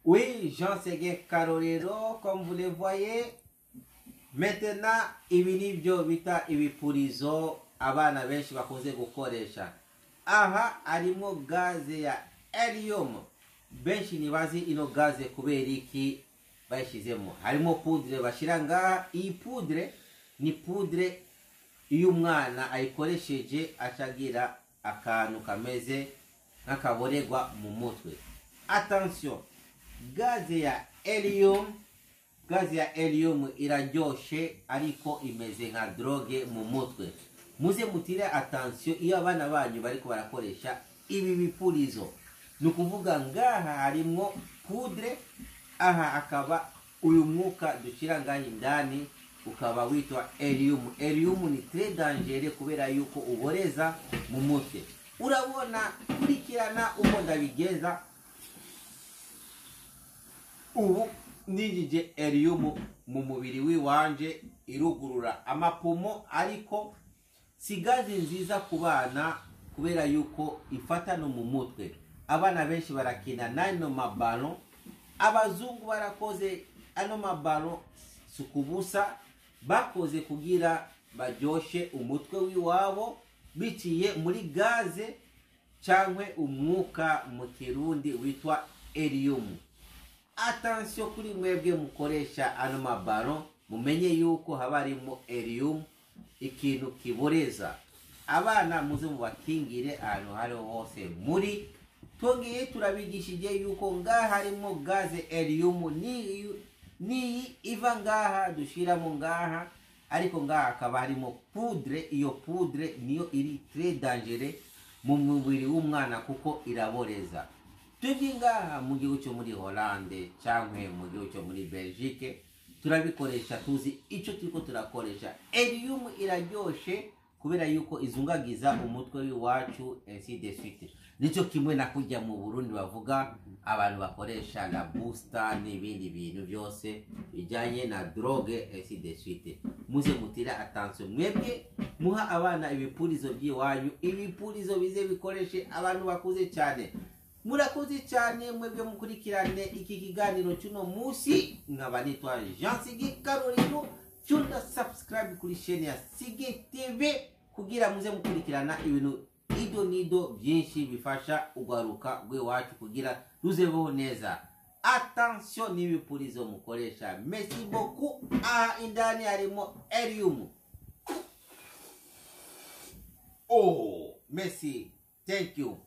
Oui, Jean Séguin Karorero, comme vous le voyez. Maintenant, ibi byo bita ibipurizo abana benshi bakunze gukoresha. Aha harimo gaze ya helium. Benshi nibazi ino gaze kubera iki bayishizemo. Harimo poudre bashira ngaha. Iyi poudre ni poudre iyo umwana ayikoresheje acagira akantu kameze nk'akaboregwa mu mutwe. Attention, gaze ya helium, gaze ya helium iraryoshe ariko imeze nka drogue mu mutwe. Muze mutire attention iyo abana banyu bariko barakoresha ibi bipurizo. Nukuvuga ngaha harimo poudre, aha akaba uyu mwuka dushira ngaha indani ukaba witwa helium. Helium ni très dangereux kubera yuko uboreza mu mutwe. Urabona kurikirana uko ndabigeza. Ubu nijije helium mu mubiri wiwanje irugurura amapumo, ariko si gaze nziza ku bana kubera yuko ifata no mu mutwe. Abana benshi barakina n'ano mabalo, abazungu barakoze ano mabalo sukubusa, bakoze kugira baryoshe umutwe wiwabo biciye muri gaze cyangwa umwuka mu kirundi witwa helium. Attention kuri mwebwe mukoresha ano mabalo, mumenye yuko haba harimo helium, ikintu kiboreza. Abana muze mubakingire ahantu hariho hose muri. Twongeye turabigishije yuko ngaha harimo gaze helium, ni iva ngaha dushiramo ngaha, ariko ngaha akaba harimo poudre. Iyo poudre niyo iri très dangereux mu mubiri w'umwana kuko iraboreza. Tugi ngaha mu gihugu cyo muri Hollande cyangwa mu gihugu cyo muri Belgique turabikoresha, tuzi icyo turiko turakoresha. Helium iraryoshe kubera yuko izungagiza umutwe w'iwacu, ainsi de suite. Nico kimwe na kujya mu Burundi bavuga abantu bakoresha la booster n'ibindi bintu byose bijanye na drogue, ainsi de suite. Muze mutira attention mwebwe muha abana ibipurizo by'iwanyu. Ibipurizo bize bikoreshe abantu bakuze cyane. Murakoze cyane mwebwe mukurikirane iki kiganiro cyuno musi. Nkaba nitwa Jean Séguin Karorero. Cyunda subscribe kuri chaîne ya Séguin TV kugira muze mukurikirana ibintu nido byinshi bifasha ugaruka rw'iwacu kugira ruzebeho neza. Attention n'ibipurizo mukoresha. Merci beaucoup. Indani harimo helium. Oh, merci. Thank you.